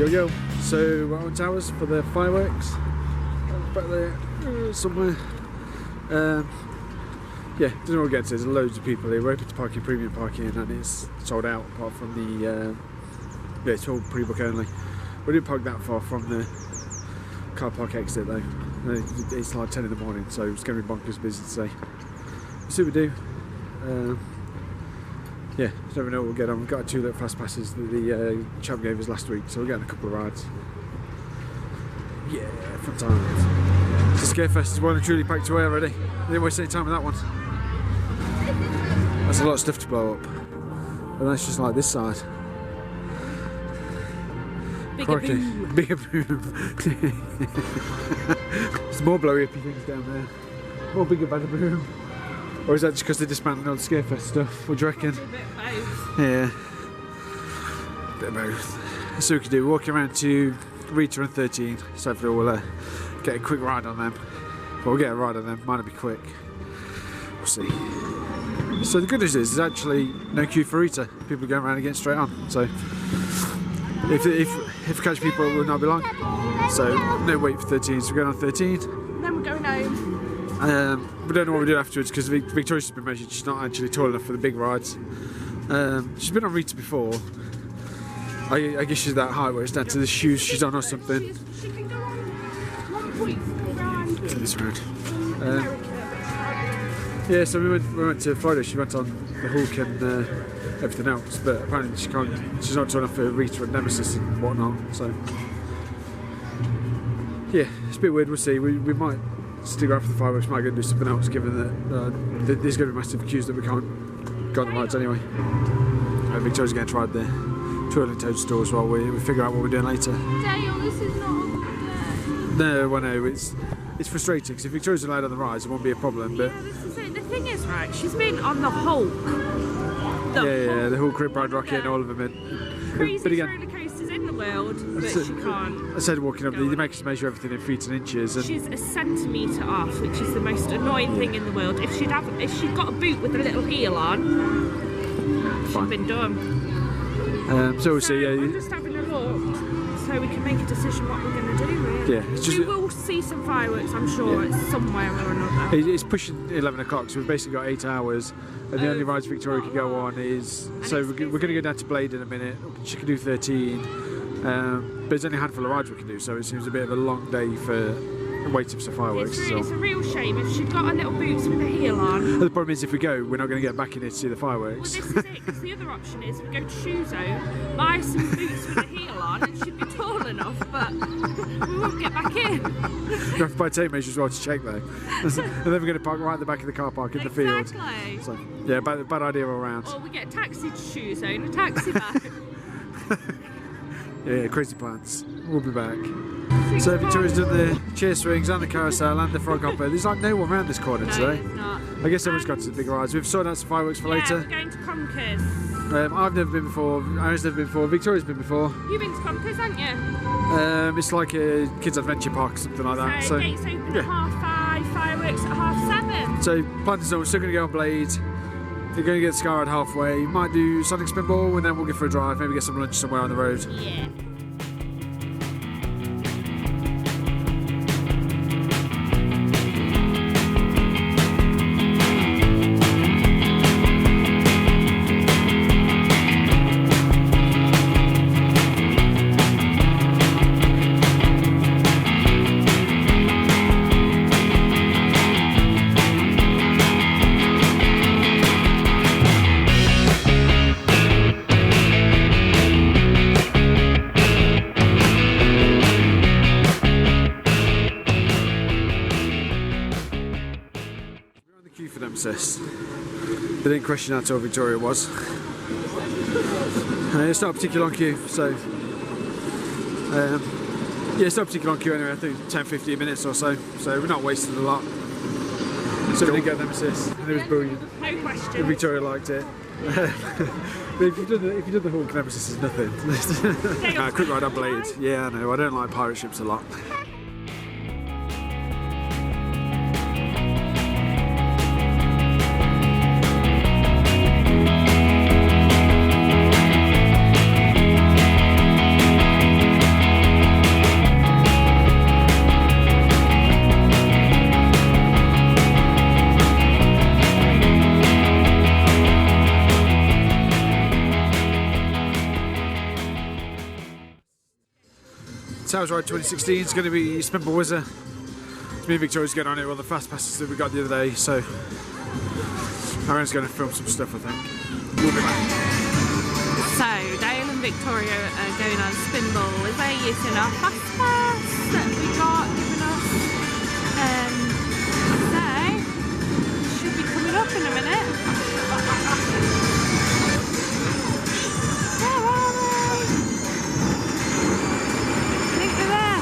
Yo. So we're at Alton Towers for the fireworks. Back there somewhere. Yeah, don't know what we'll get to. There's loads of people here. We're open to parking, premium parking, and it's sold out apart from the. Yeah, it's all pre-book only. We didn't park that far from the car park exit though. It's like 10 in the morning, so it's going to be bonkers busy today. We'll see what we do. Yeah, never know what we'll get on. We've got 2 little fast passes that the chap gave us last week, so we're getting a couple of rides. Yeah, fun times. The Scarefest is well and truly packed away already. Didn't waste any time with that one. That's a lot of stuff to blow up. And that's just like this side. Bigger boom. Bigger boom. There's more blowy uppy things down there. More bigger, better boom. Or is that just because they're dismantling all the Scarefest stuff? What do you reckon? A bit of both. Yeah. A bit of both. So we can do, we're walking around to Rita and 13, so hopefully we'll get a quick ride on them. Well, we'll get a ride on them, might not be quick. We'll see. So the good news is there's actually no queue for Rita. People are going around and getting straight on. So if we catch people, it will not be long. So no wait for 13, so we're going on 13. Then we're going home. We don't know what we're doing afterwards because Victoria's been measured. She's not actually tall enough for the big rides. She's been on Rita before. I guess she's that height where it's down to the shoes she's on or something. She can go on 1.4 grand. Turn this around. Yeah, so we went to Florida. She went on the Hulk and everything else, but apparently she's not tall enough for Rita and Nemesis and whatnot. So yeah, it's a bit weird. We'll see. We might stick around for the fireworks. Might go and do something else, given that there's going to be massive queues that we can't go on the rides anyway. Victoria's going to try the twirling toadstools while we figure out what we're doing later. Dale, this is not a good day. No, well, no, it's frustrating because if Victoria's allowed on the rides, it won't be a problem. But yeah, this is it. The thing is, right, she's been on the Hulk. The Hulk, Rip Ride Rocket, and all of them. Craziest but again, roller coasters in the world, but she can't. I said walking up, they make us measure everything in feet and inches. And she's a centimetre off, which is the most annoying thing in the world. If she'd got a boot with a little heel on, she'd been done. So we'll see. Yeah, I'm just having a look so we can make a decision what we're going to do. Really. Yeah, it's just, we will see some fireworks, I'm sure, it's somewhere or another. It's pushing 11 o'clock, so we've basically got 8 hours, and the only rides Victoria can go on is. So we're going to go down to Blade in a minute. She can do 13, but there's only a handful of rides we can do, so it seems a bit of a long day for waiting for some fireworks. It's a real shame. If she'd got her little boots with a heel on. The problem is, if we go, we're not going to get back in here to see the fireworks. Well, this is it, because the other option is we go to Shoe Zone, buy some boots with a heel on, and she'd be tall enough, but we won't get back in. We have to buy tape measures as well to check though. And then we're going to park right at the back of the car park in the field. Exactly. So, yeah, bad idea all round. Or we get a taxi to Shoe Zone, a taxi back. Yeah, crazy plans. We'll be back. So Victoria's done the chair swings and the carousel and the frog hopper. There's like no one around this corner today. It's not. I guess everyone's got to the big rides. We've sorted out some fireworks for later. We're going to Conkers. I've never been before. Aaron's never been before. Victoria's been before. You've been to Conkers, haven't you? It's like a kids' adventure park or something like that. So gates open at 5:30, fireworks at 7:30. So plan is we're still going to go on Blade. They're going to get Sky Ride halfway. Might do Sonic Spinball and then we'll go for a drive. Maybe get some lunch somewhere on the road. Yeah. For Nemesis. They didn't question how tall Victoria was. It's not a particularly long queue, so yeah, it's not a particularly long queue anyway. I think 10-15 minutes or so. So we're not wasting a lot. So we did get Nemesis, and it was brilliant. No question. Victoria liked it. But if you've done the Hulk, Nemesis is nothing. Quick ride on Blade. Yeah, I know. I don't like pirate ships a lot. Towers Ride 2016 is going to be Spinball Whizzer. Me and Victoria's getting on it with the fast passes that we got the other day, so Aaron's going to film some stuff, I think. We'll be back. So, Dale and Victoria are going on Spinball Whizzer using our fast pass that we got given us. So, should be coming up in a minute. Where are they? I think they're there.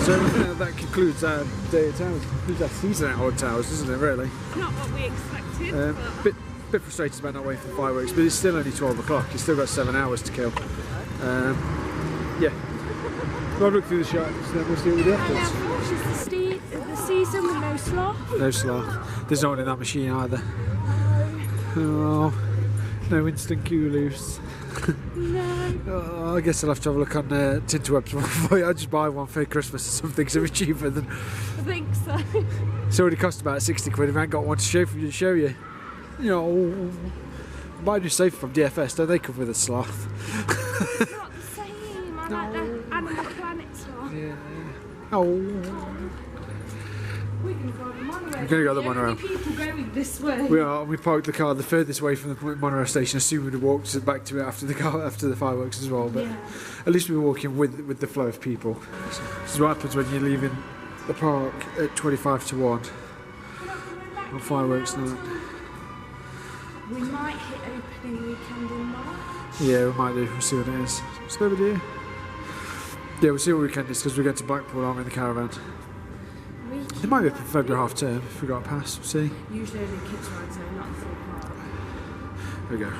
So I think that concludes our day at Towers, concludes our season at Alton Towers, doesn't it, really? Not what we expected, but... Bit frustrated about not waiting for the fireworks, but it's still only 12 o'clock, you've still got 7 hours to kill. Yeah. We'll look through the shots and then we'll see what we do afterwards. It's the season with no sloth. No sloth. There's no one in that machine either. Oh, no instant Cooloos. No. Oh, I guess I'll have to have a look on Tinterwebs before I'll just buy one for Christmas or something so it's cheaper than... I think so. It's already cost about 60 quid if I ain't got one to show you. You know, might be safe from DFS, don't they come with a sloth? It's not the same, I like the Animal Planet sloth. Yeah. Oh. We're going to go on the monorail. We're going to go on the monorail. People going this way. We are. We parked the car the furthest away from the monorail station. Assume we'd have walked back to it after the fireworks as well. But yeah. At least we were walking with the flow of people. This is what happens when you're leaving the park at 25 to 1 on fireworks night. We might hit opening weekend in March. Yeah, we might do. We'll see what it is. What's the idea? Yeah, we'll see what weekend is because we're going to Blackpool, aren't we, in the caravan? It might be for February half term if we got a pass. We'll see. Usually the kids ride zone, not the full park. There we go.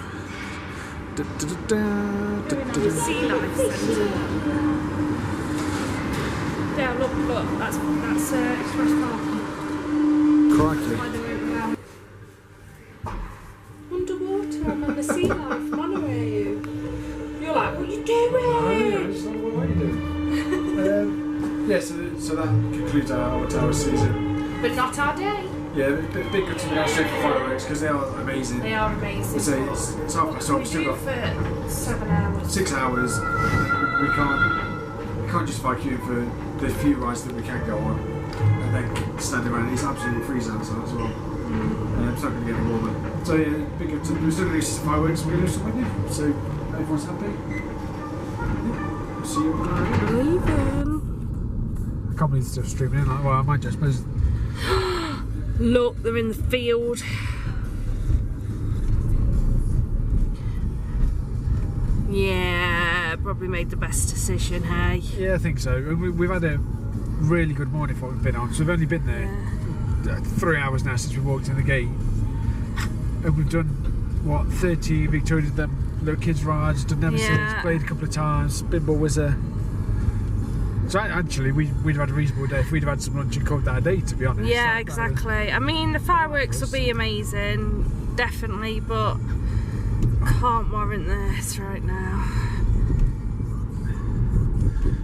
The Sea Life Centre. Yeah, look, that's express parking. Crikey. By the way, around. Underwater, I'm on the Sea Life monorail. You're like, what are you doing? What are you doing? Yeah, so that concludes our Alton Tower season. But not our day. Yeah, a bit good to go straight for fireworks because they are amazing. They are amazing. So it's half past 12. We do for 7 hours. 6 hours. We can't justify queuing for the few rides that we can go on and then stand around. It's absolutely freezing outside as well. It's not going to get any warmer. So yeah, big good. We're still going to do some fireworks. We're going to do some with you. So everyone's happy. Yeah. See you on Leaving. I can't believe it's still streaming in. Well, I might just suppose. Look, they're in the field. Yeah, probably made the best decision, hey? Yeah, I think so. We've had a really good morning for what we've been on. So we've only been there 3 hours now since we walked in the gate. And we've done, what, 30 Victoria did them little kids rides, done Nemesis, played a couple of times, Spinball Whizzer. So actually, we'd have had a reasonable day if we'd have had some lunch and covered that day, to be honest. Yeah, exactly. I mean, the fireworks will be amazing, definitely, but can't warrant this right now.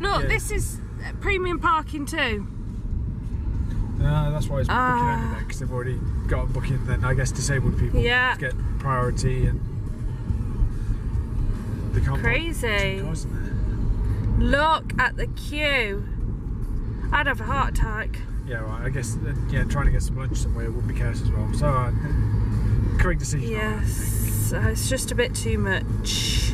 Look, this is premium parking too. That's why it's booking only then, because they've already got a booking. Then I guess disabled people get priority, and they can't. Crazy. Look at the queue. I'd have a heart attack. Yeah, right. I guess trying to get some lunch somewhere would be chaos as well. So correct decision. Yes, it's just a bit too much.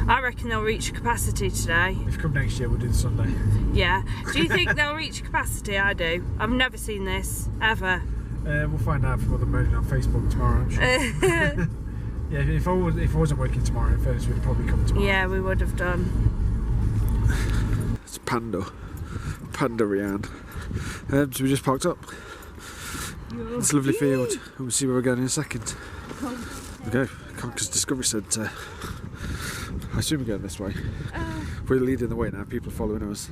I reckon they'll reach capacity today. If you come next year, we'll do the Sunday. Yeah. Do you think they'll reach capacity? I do. I've never seen this, ever. We'll find out from what they're moaning on Facebook tomorrow, I'm sure. Yeah, if I wasn't working tomorrow, in fairness, we'd probably come tomorrow. Yeah, we would have done. It's Panda Rianne. So we just parked up. It's a lovely field. We'll see where we're going in a second. There we go. Conkers Discovery Centre. I assume we're going this way. We're leading the way now. People are following us.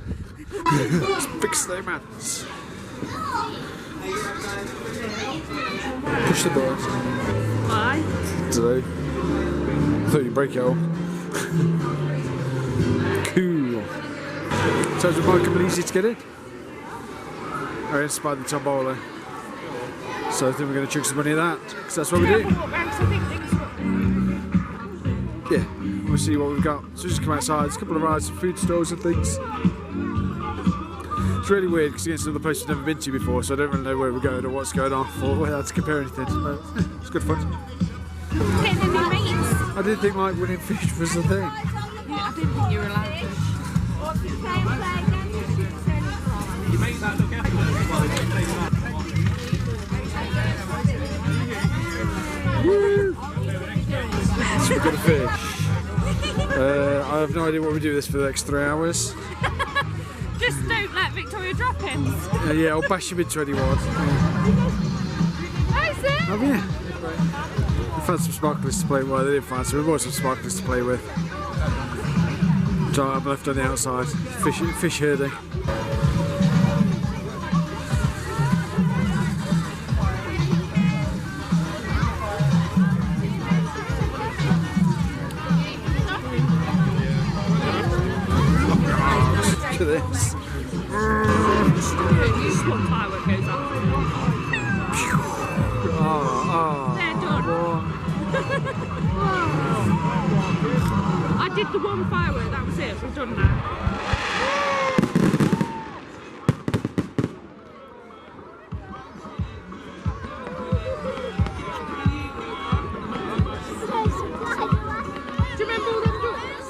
Let's fix their mats. Push the door. Why? Today. I thought you'd break it all. Cool. So it's remarkably easy to get in. I inspired the tombola. So I think we're going to chuck some money at that, because that's what we do. Yeah, we'll see what we've got. So just come outside, there's a couple of rides, some food stores and things. It's really weird because it's another place we've never been to before, so I don't really know where we're going or what's going on or how to compare anything. But it's good fun. Getting the new mates. I didn't think like winning fish was the thing. I didn't think you were allowed to. Woo! So we're going to fish. I have no idea what we do with this for the next 3 hours. Just don't let Victoria drop him. Yeah, I'll bash him into anyone. Hi, sir. Oh yeah. We found some sparklers to play with. Well, they didn't find some. We bought some sparklers to play with. So I'm left on the outside, fish herding. Look at this. One firework goes off. They're done. I did the one firework, that was it, we're done now. Do you remember all them ducks?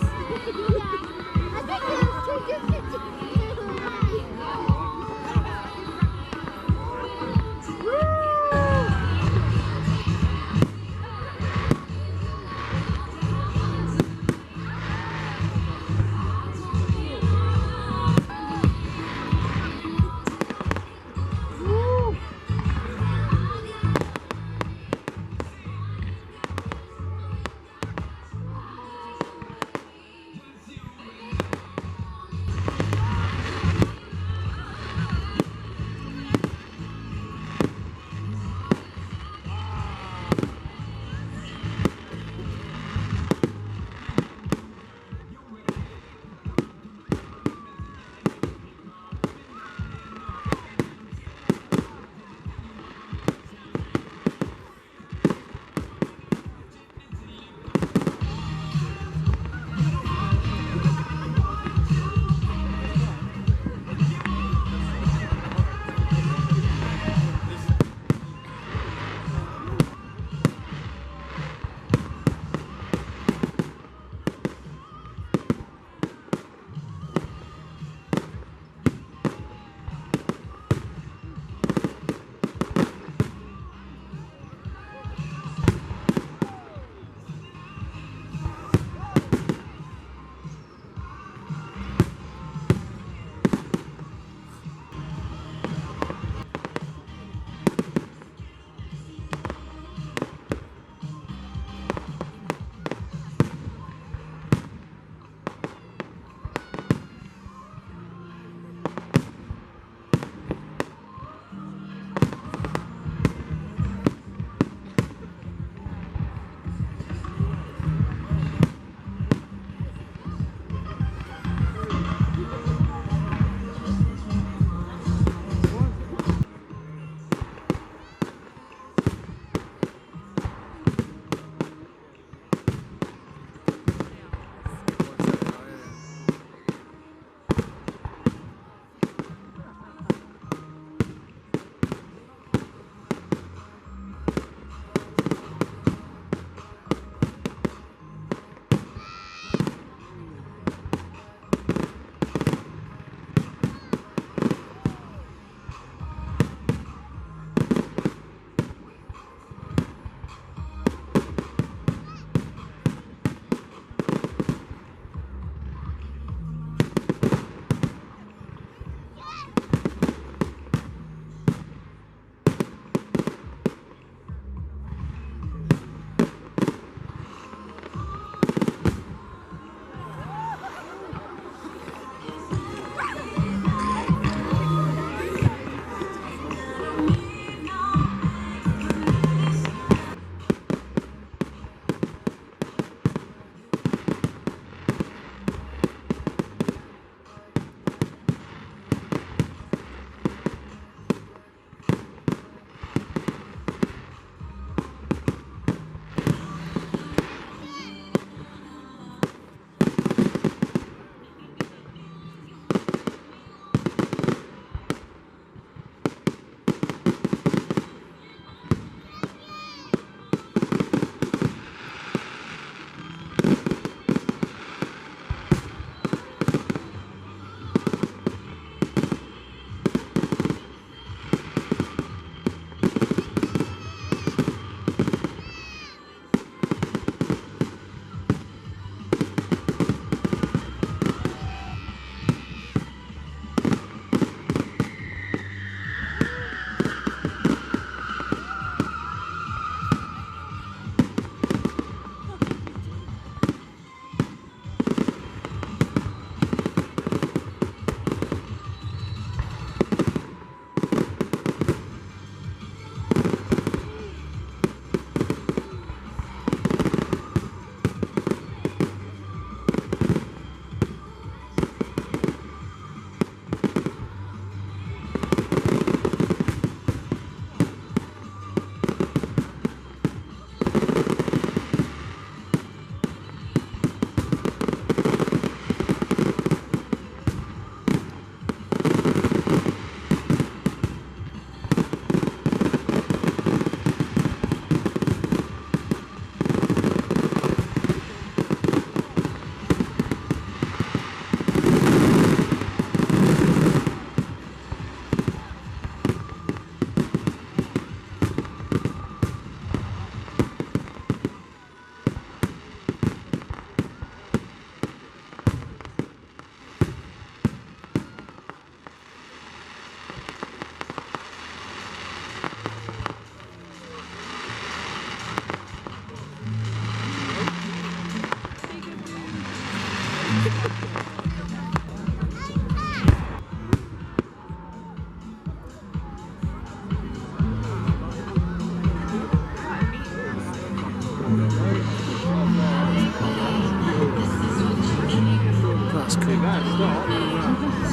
That's cool.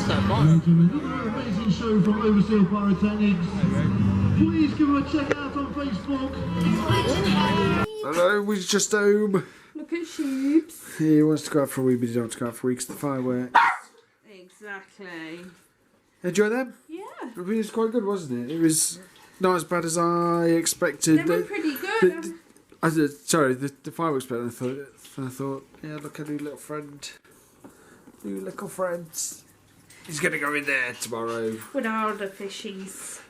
Another amazing show from Overseas Pyrotechnics. Please give them a check out on Facebook. Hello, we're just home. Look at sheeps. He wants to go out for a wee, but he don't want to go out for weeks. The fireworks. Exactly. Enjoy them? Yeah. I mean, it was quite good, wasn't it? It was not as bad as I expected. They were pretty good. The fireworks better than I thought. Yeah, look at new little friend. New little friends. He's going to go in there tomorrow. With all the fishies.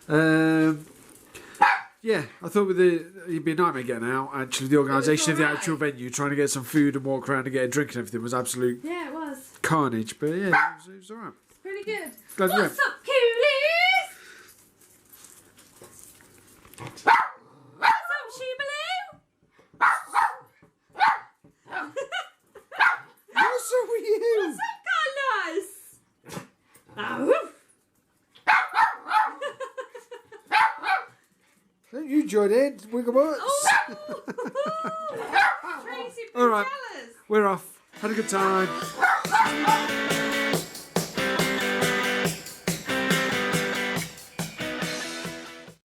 Yeah, I thought it'd be a nightmare getting out. Actually, the organisation of the actual venue, trying to get some food and walk around and get a drink and everything was absolute carnage. But yeah, it was alright. Pretty good. Glad we went. What's up, coolies? What's up, Sheebaloo? What's up with you? What's up, Carlos? Oh. Don't you join in, wiggle butts. Oh. Tracy, All right, jealous. we're off. Had a good time.